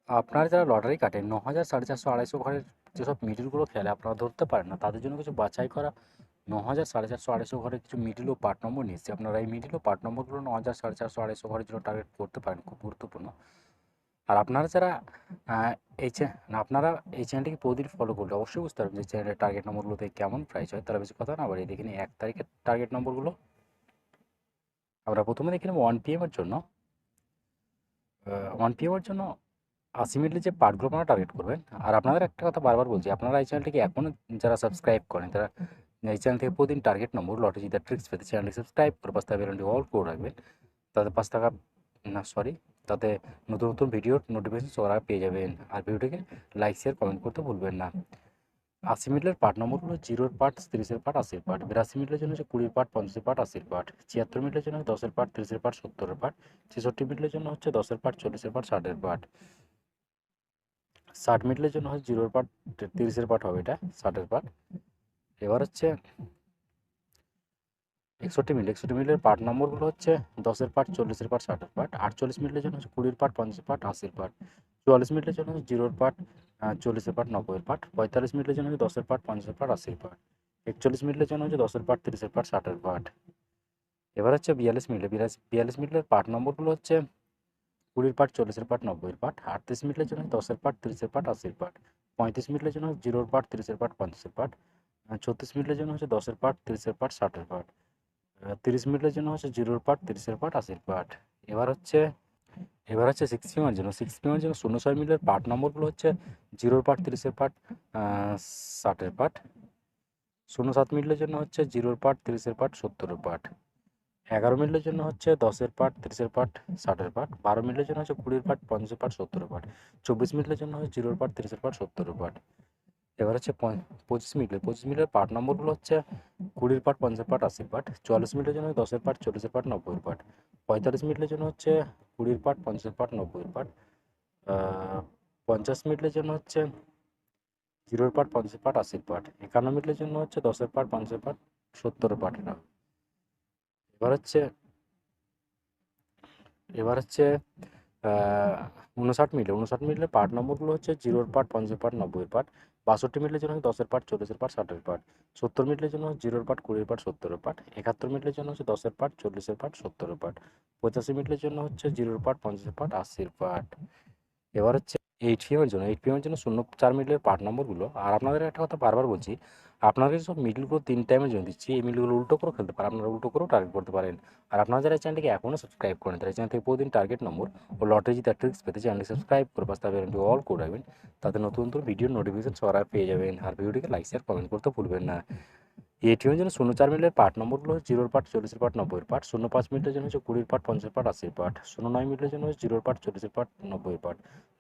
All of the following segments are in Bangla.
আপনারা যারা লটারি কাটেন ৯,০০০, ৪৫০, ২৫০ ঘরের যেসব মিডলগুলো খেলে আপনারা ধরতে পারেন না, তাদের জন্য কিছু বাছাই করা ৯,০০০, ৪৫০, ২৫০ ঘরের কিছু মিডল ও পার্ট নম্বর নিয়ে এসেছি। আপনারা এই মিডল ও পার্ট নম্বরগুলো ৯,০০০, ৪৫০, ২৫০ ঘরের জন্য টার্গেট করতে পারেন, খুব গুরুত্বপূর্ণ। আর আপনারা যারা এই আপনারা এই চ্যানেলটিকে প্রতিদিন ফলো করলে অবশ্যই বুঝতে পারবেন যে চ্যানেলের টার্গেট নম্বরগুলোতে কেমন প্রাইস হয়। তারা বেশি কথা না বাড়িয়ে দেখে নিই ১ তারিখের টার্গেট নম্বরগুলো। আমরা প্রথমে দেখে নেব 1 PM এর জন্য। 1 PM এর জন্য ৮০ মিনিটের যে পার্টগুলো আপনারা টার্গেট করবেন। আর আপনাদের একটা কথা বারবার বলছি, আপনারা এই চ্যানেলটিকে এখনও যারা সাবস্ক্রাইব করেন, তারা এই চ্যানেল থেকে প্রতিদিন টার্গেট নম্বর, লটারি জিতার ট্রিক্স পেতে চ্যানেলটি সাবস্ক্রাইব করে পাঁচ টাকা বেলনটি অল করে রাখবেন। তাতে 5 টাকা না সরি তাতে নতুন নতুন ভিডিওর নোটিফিকেশন সবার আগে পেয়ে যাবেন। আর ভিডিওটিকে লাইক শেয়ার কমেন্ট করতে ভুলবেন না। ৮০ মিনিটের পার্ট নম্বরগুলো 0-র পার্ট, 30-এর পার্ট, 80-র পার্ট। ৮২ মিনিটের জন্য হচ্ছে 20-র পার্ট, 50-এর পার্ট, 80-র পার্ট। ৭৬ মিনিটের জন্য 10-এর পার্ট, 30-এর পার্ট, 70-এর পার্ট। ৬৬ মিনিটের জন্য হচ্ছে 10-এর পার্ট, 40-এর পার্ট, 60-এর পার্ট। 60 মিনিটের জন্য হচ্ছে 0-র পার্ট, 30-এর পার্ট হবে এটা, 60-এর পার্ট। এবার হচ্ছে ৬১ মিনিট। ৬১ মিনিটের পার্ট নম্বরগুলো হচ্ছে 10-এর পার্ট, 40-এর পার্ট, 60-এর পার্ট। ৪৮ মিনিটের জন্য হচ্ছে 20-র পার্ট, 50-এর পার্ট, 80-এর পার্ট। ৪৪ মিনিটের জন্য হচ্ছে 0-র পার্ট, 40-এর পার্ট, 90-এর পার্ট। ৪৫ মিনিটের জন্য হচ্ছে 10-এর পার্ট, 50-এর পার্ট, 80-এর পার্ট। ৪১ মিনিটের জন্য হচ্ছে 10-এর পার্ট, 30-এর পার্ট, 60-এর পার্ট। এবার হচ্ছে ৪২ মিনিটে। ৪২ মিনিটের পার্ট নম্বরগুলো হচ্ছে 20-র পার্ট, 40-এর পার্ট, 90-এর পার্ট। ৩৮ মিনিটের জন্য 10-এর পার্ট, 30-এর পার্ট, 80-এর পার্ট। ৩৫ মিনিটের জন্য 0-র পার্ট, 30-এর পার্ট, 50-এর পার্ট। ৩৬ মিনিটের জন্য হচ্ছে 10-এর পার্ট, 30-এর পার্ট, 60-এর পার্ট। ৩০ মিনিটের জন্য হচ্ছে 0-র পার্ট, 30-এর পার্ট, 80-এর পার্ট। এবার হচ্ছে 6 এর জন্য। 6 এর জন্য ০৬ মিনিটের পার্ট নম্বরগুলো হচ্ছে 0-র পার্ট, 30-এর পার্ট, 60-এর পার্ট। ০৭ মিনিটের জন্য হচ্ছে 0-র পার্ট, 30-এর পার্ট, 70-এর পার্ট। ১১ মিনিটের জন্য হচ্ছে 10-এর পার্ট, 30-এর পার্ট, 60-এর পার্ট। ১২ মিনিটের জন্য হচ্ছে 20-র পার্ট, 50-এর পার্ট, 70-এর পার্ট। ২৪ মিনিটের জন্য হচ্ছে 0-র পার্ট, 30-এর পার্ট, 70-এর পার্ট। এবার হচ্ছে ২৫ মিনিটের। ২৫ মিনিটের পার্ট নম্বরগুলো হচ্ছে 20-র পার্ট, 50-এর পার্ট, 80-র পার্ট। ৪৪ মিনিটের জন্য 10-এর পার্ট, 40-এর পার্ট, 90-এর পার্ট। ৪৫ মিনিটের জন্য হচ্ছে 20-র পার্ট, 50-এর পার্ট, 90-এর পার্ট। ৫০ মিনিটের জন্য হচ্ছে 0-র পার্ট, 50-এর পার্ট, 80-র পার্ট। ৫১ মিনিটের জন্য হচ্ছে 10-এর পার্ট, 50-এর পার্ট, 70-এর পার্ট এটা। এবার হচ্ছে এবার হচ্ছে ৫৯ মিনিটে। ৫৯ মিনিটের পার্ট নম্বরগুলো হচ্ছে 0-র পার্ট, 50-এর পার্ট, 90-এর পার্ট। ৬২ মিনিটের জন্য 10-এর পার্ট, 40-এর পার্ট, 60-এর পার্ট। ৭০ মিনিটের জন্য 0-র পার্ট, 20-এর পার্ট, 70-এর পার্ট। ৭১ মিনিটের জন্য হচ্ছে 10-এর পার্ট, 40-এর পার্ট, 70-এর পার্ট। ৮৫ মিনিটের জন্য হচ্ছে 0-র পার্ট, 50-এর পার্ট, 80-র পার্ট। এবার হচ্ছে 8 PM এর জন্য। 8 PM এর জন্য ০৪ মিনিটের পার্ট নম্বরগুলো। আর আপনাদের একটা কথা বারবার বলছি, আপনাদের সব মিডলগুলো ৩ টাইমের জন্য দিচ্ছি। এই মিডলগুলো উল্টো করেও খেলতে পারেন, আপনারা উল্টো করেও টার্গেট করতে পারেন। আর আপনারা যারা এই চ্যানেলটিকে এখনও সাবস্ক্রাইব করেন, তারা এই চ্যানেল থেকে প্রতিদিন টার্গেট নম্বর ও লটারি জেতার ট্রিক্স পেতে চ্যানেলটি সাবস্ক্রাইব করে পাশে থাকা বেলটি অল করে রাখবেন। তাতে নতুন নতুন ভিডিওর নোটিফিকেশন সবার আগে পেয়ে যাবেন। আর ভিডিওটিকে লাইক শেয়ার কমেন্ট করতে ভুলবেন না। 8 জন্য ০৪ মিনিটের পার্ট নম্বরগুলো হচ্ছে 0-র পার্ট, 40-এর পার্ট, 90-এর পার্ট। ০৫ মিনিটের জন্য হচ্ছে 20-র পার্ট, 50-এর পার্ট, 80-র পার্ট। ০৯ মিনিটের জন্য হচ্ছে 0-র পার্ট, 40-এর পার্ট, 90-এর পার্ট।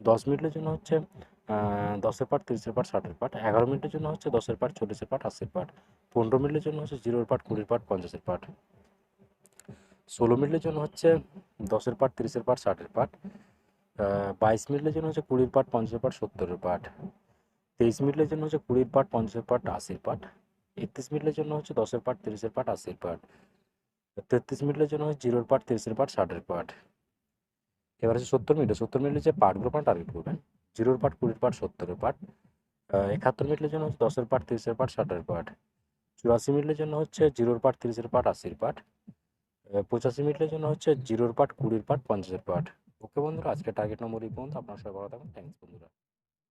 ১০ মিনিটের জন্য হচ্ছে 10-এর পার্ট, 30-এর পার্ট, 60-এর পার্ট। ১১ মিনিটের জন্য হচ্ছে 10-এর পার্ট, 40-এর পার্ট, 80-এর পার্ট। ১৫ মিনিটের জন্য হচ্ছে 0-র পার্ট, 20-র পার্ট, 50-এর পার্ট। ১৬ মিনিটের জন্য হচ্ছে 10-এর পার্ট, 30-এর পার্ট, 60-এর পার্ট। ২২ মিনিটের জন্য হচ্ছে 20-র পার্ট, 50-এর পার্ট, 70-এর পার্ট। ২৩ মিনিটের জন্য হচ্ছে 20-র পার্ট, 50-এর পার্ট, 80-র পার্ট। ৩১ মিনিটের জন্য হচ্ছে 10-এর পার্ট, 30-এর পার্ট, 80-র পার্ট। ৩৩ মিনিটের জন্য হচ্ছে 0-র পার্ট, 30-এর পার্ট, 60-এর পার্ট। এবার হচ্ছে ৭০ মিনিটে। ৭০ মিনিটের যে পার্টগুলো আপনারা টার্গেট করবেন, 0-র পার্ট, 20-র পার্ট, 70-এর পার্ট। ৭১ মিনিটের জন্য হচ্ছে 10-এর পার্ট, 30-এর পার্ট, 60-এর পার্ট। ৮৪ মিনিটের জন্য হচ্ছে 0-র পার্ট, 30-এর পার্ট, 80-র পার্ট। ৮৫ মিনিটের জন্য হচ্ছে 0-র পার্ট, 20-র পার্ট, 50-এর পার্ট। ওকে বন্ধুরা, আজকের টার্গেট নম্বর এই পর্যন্ত। আপনারা সবাই ভালো থাকুন। থ্যাংকস বন্ধুরা।